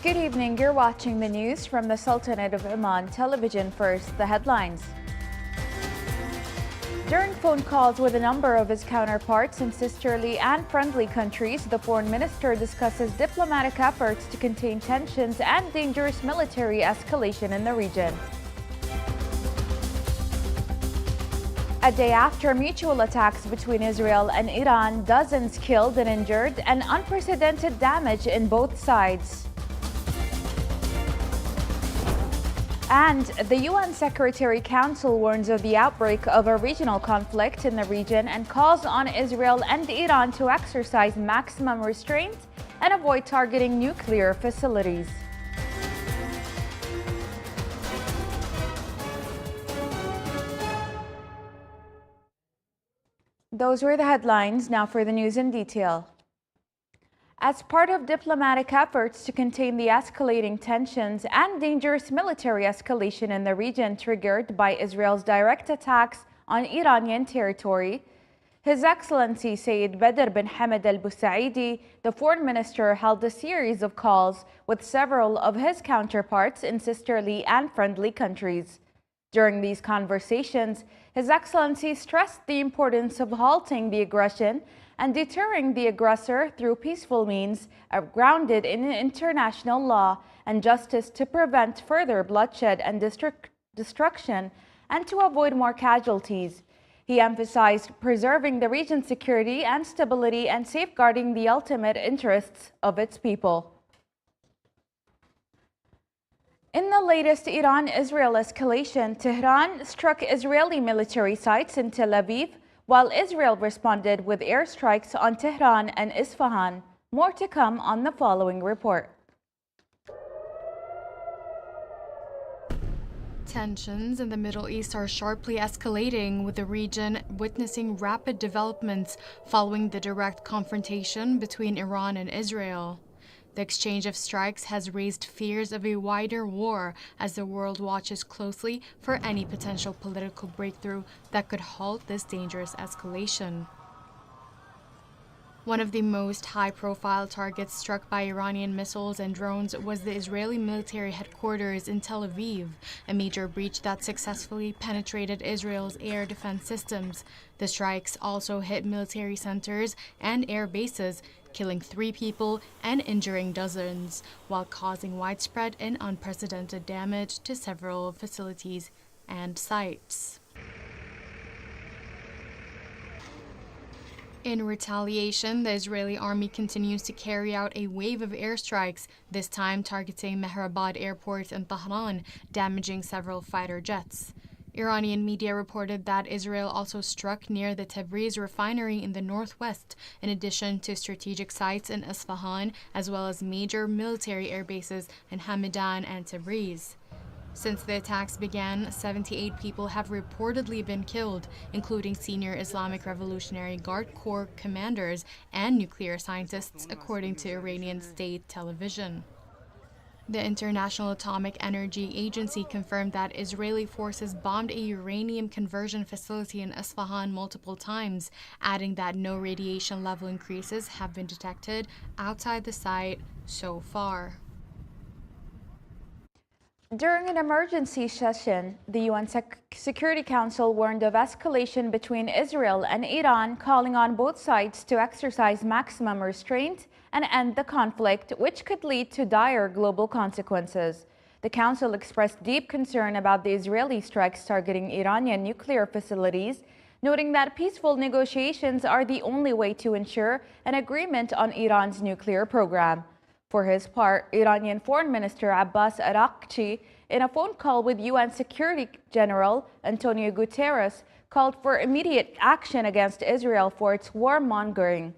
Good evening. You're watching the news from the Sultanate of Oman television. First, the headlines. During phone calls with a number of his counterparts in sisterly and friendly countries, the foreign minister discusses diplomatic efforts to contain tensions and dangerous military escalation in the region. A day after mutual attacks between Israel and Iran, dozens killed and injured, and unprecedented damage in both sides. And the UN Secretary Council warns of the outbreak of a regional conflict in the region and calls on Israel and Iran to exercise maximum restraint and avoid targeting nuclear facilities. Those were the headlines. Now for the news in detail. As part of diplomatic efforts to contain the escalating tensions and dangerous military escalation in the region triggered by Israel's direct attacks on Iranian territory, His Excellency Sayyid Badr bin Hamad al-Busaidi, the foreign minister, held a series of calls with several of his counterparts in sisterly and friendly countries. During these conversations, His Excellency stressed the importance of halting the aggression and deterring the aggressor through peaceful means grounded in international law and justice to prevent further bloodshed and destruction and to avoid more casualties. He emphasized preserving the region's security and stability and safeguarding the ultimate interests of its people. In the latest Iran-Israel escalation, Tehran struck Israeli military sites in Tel Aviv, while Israel responded with airstrikes on Tehran and Isfahan. More to come on the following report. Tensions in the Middle East are sharply escalating, with the region witnessing rapid developments following the direct confrontation between Iran and Israel. The exchange of strikes has raised fears of a wider war as the world watches closely for any potential political breakthrough that could halt this dangerous escalation. One of the most high-profile targets struck by Iranian missiles and drones was the Israeli military headquarters in Tel Aviv, a major breach that successfully penetrated Israel's air defense systems. The strikes also hit military centers and air bases, killing 3 people and injuring dozens, while causing widespread and unprecedented damage to several facilities and sites. In retaliation, the Israeli army continues to carry out a wave of airstrikes, this time targeting Mehrabad Airport in Tehran, damaging several fighter jets. Iranian media reported that Israel also struck near the Tabriz refinery in the northwest, in addition to strategic sites in Isfahan, as well as major military air bases in Hamadan and Tabriz. Since the attacks began, 78 people have reportedly been killed, including senior Islamic Revolutionary Guard Corps commanders and nuclear scientists, according to Iranian state television. The International Atomic Energy Agency confirmed that Israeli forces bombed a uranium conversion facility in Isfahan multiple times, adding that no radiation level increases have been detected outside the site so far. During an emergency session, the UN Security Council warned of escalation between Israel and Iran, calling on both sides to exercise maximum restraint and end the conflict, which could lead to dire global consequences. The Council expressed deep concern about the Israeli strikes targeting Iranian nuclear facilities, noting that peaceful negotiations are the only way to ensure an agreement on Iran's nuclear program. For his part, Iranian Foreign Minister Abbas Araghchi, in a phone call with UN Security General Antonio Guterres, called for immediate action against Israel for its warmongering.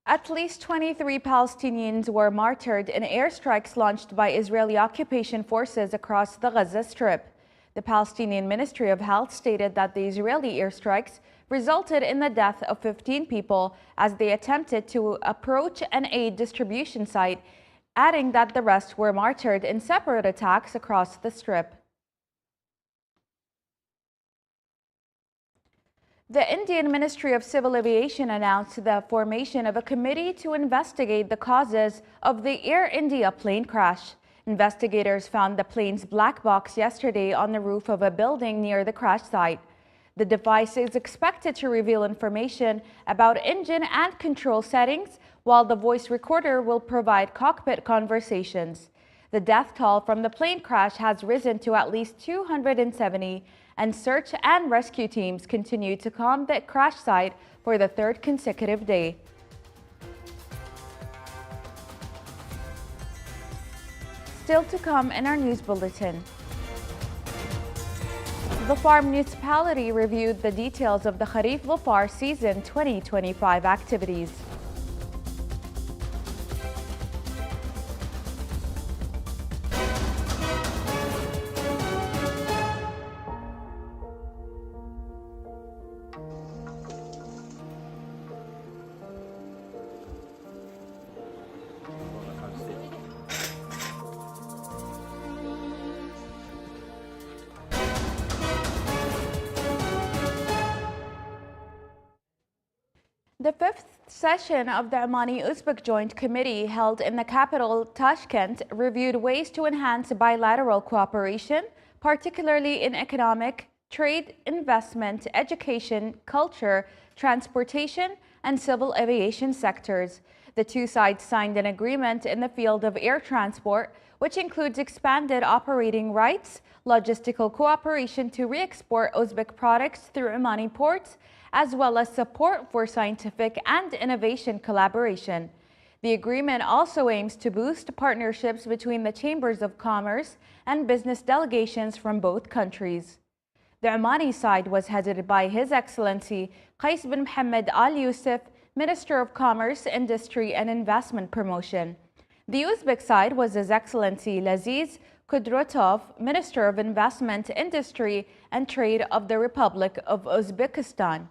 At least 23 Palestinians were martyred in airstrikes launched by Israeli occupation forces across the Gaza Strip. The Palestinian Ministry of Health stated that the Israeli airstrikes resulted in the death of 15 people as they attempted to approach an aid distribution site, adding that the rest were martyred in separate attacks across the Strip. The Indian Ministry of Civil Aviation announced the formation of a committee to investigate the causes of the Air India plane crash. Investigators found the plane's black box yesterday on the roof of a building near the crash site. The device is expected to reveal information about engine and control settings, while the voice recorder will provide cockpit conversations. The death toll from the plane crash has risen to at least 270, and search and rescue teams continue to comb the crash site for the third consecutive day. Still to come in our news bulletin. Dhofar municipality reviewed the details of the Kharif Dhofar season 2025 activities. The fifth session of the Omani-Uzbek Joint Committee held in the capital, Tashkent, reviewed ways to enhance bilateral cooperation, particularly in economic, trade, investment, education, culture, transportation, and civil aviation sectors. The two sides signed an agreement in the field of air transport, which includes expanded operating rights, logistical cooperation to re-export Uzbek products through Omani ports, as well as support for scientific and innovation collaboration. The agreement also aims to boost partnerships between the chambers of commerce and business delegations from both countries. The Omani side was headed by His Excellency Qais bin Mohammed Al Yusuf, Minister of Commerce, Industry and Investment Promotion. The Uzbek side was His Excellency Laziz Kudratov, Minister of Investment, Industry and Trade of the Republic of Uzbekistan.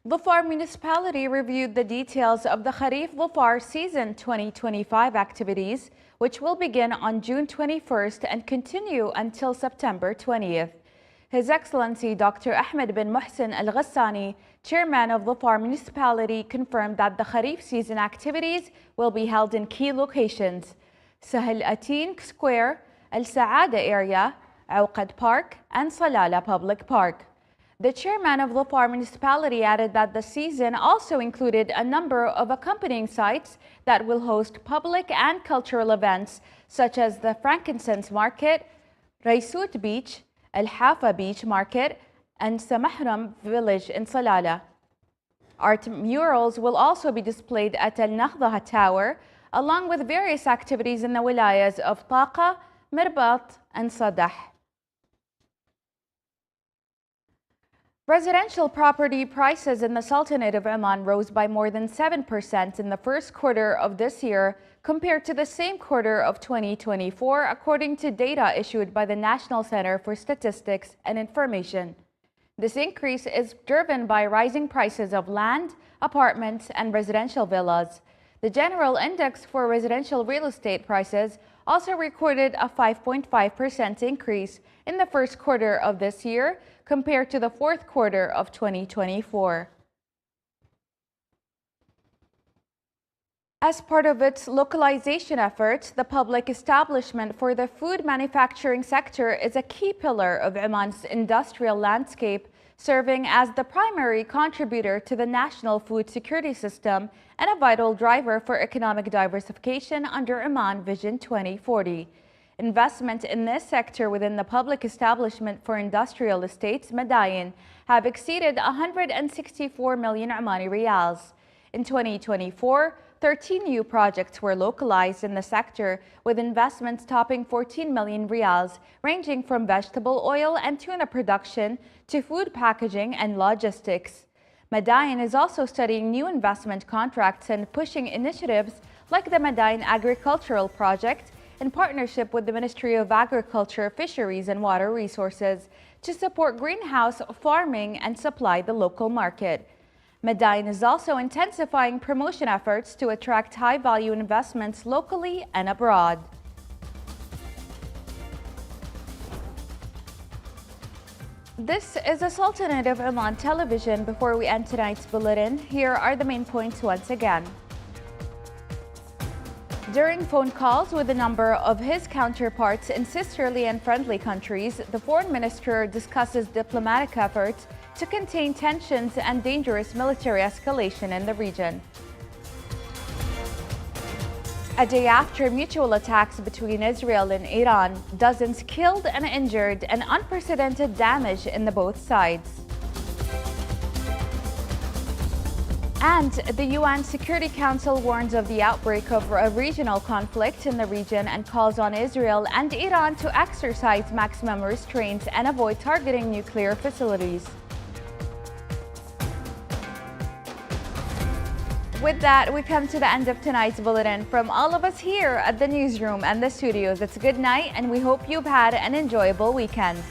Dhofar municipality reviewed the details of the Kharif Dhofar season 2025 activities, which will begin on June 21st and continue until September 20th. His Excellency Dr. Ahmed bin Mohsen Al Ghassani, Chairman of Dhofar municipality, confirmed that the Kharif season activities will be held in key locations: Sahel Atin Square, Al Saada area, Awqad Park, and Salala Public Park. The chairman of Dhofar municipality added that the season also included a number of accompanying sites that will host public and cultural events, such as the Frankincense Market, Raisout Beach, Al Hafa Beach Market, and Samahram Village in Salala. Art murals will also be displayed at Al Nakhdaha Tower, along with various activities in the wilayas of Taqa, Mirbat, and Sadah. Residential property prices in the Sultanate of Oman rose by more than 7% in the first quarter of this year compared to the same quarter of 2024, according to data issued by the National Center for Statistics and Information. This increase is driven by rising prices of land, apartments, and residential villas. The general index for residential real estate prices also recorded a 5.5% increase in the first quarter of this year compared to the fourth quarter of 2024. As part of its localization efforts, the public establishment for the food manufacturing sector is a key pillar of Oman's industrial landscape, serving as the primary contributor to the national food security system and a vital driver for economic diversification under Oman Vision 2040. Investment in this sector within the public establishment for industrial estates, Madayin, have exceeded 164 million Omani riyals. In 2024, 13 new projects were localized in the sector, with investments topping 14 million riyals, ranging from vegetable oil and tuna production to food packaging and logistics. Madayin is also studying new investment contracts and pushing initiatives like the Madayin Agricultural Project in partnership with the Ministry of Agriculture, Fisheries and Water Resources to support greenhouse farming and supply the local market. Madayin is also intensifying promotion efforts to attract high-value investments locally and abroad. This is the Sultanate of Oman television. Before we end tonight's bulletin, here are the main points once again. During phone calls with a number of his counterparts in sisterly and friendly countries, the foreign minister discusses diplomatic efforts to contain tensions and dangerous military escalation in the region. A day after mutual attacks between Israel and Iran, dozens killed and injured and unprecedented damage in the both sides. And the UN Security Council warns of the outbreak of a regional conflict in the region and calls on Israel and Iran to exercise maximum restraints and avoid targeting nuclear facilities. With that, we come to the end of tonight's bulletin. From all of us here at the newsroom and the studios, it's good night, and we hope you've had an enjoyable weekend.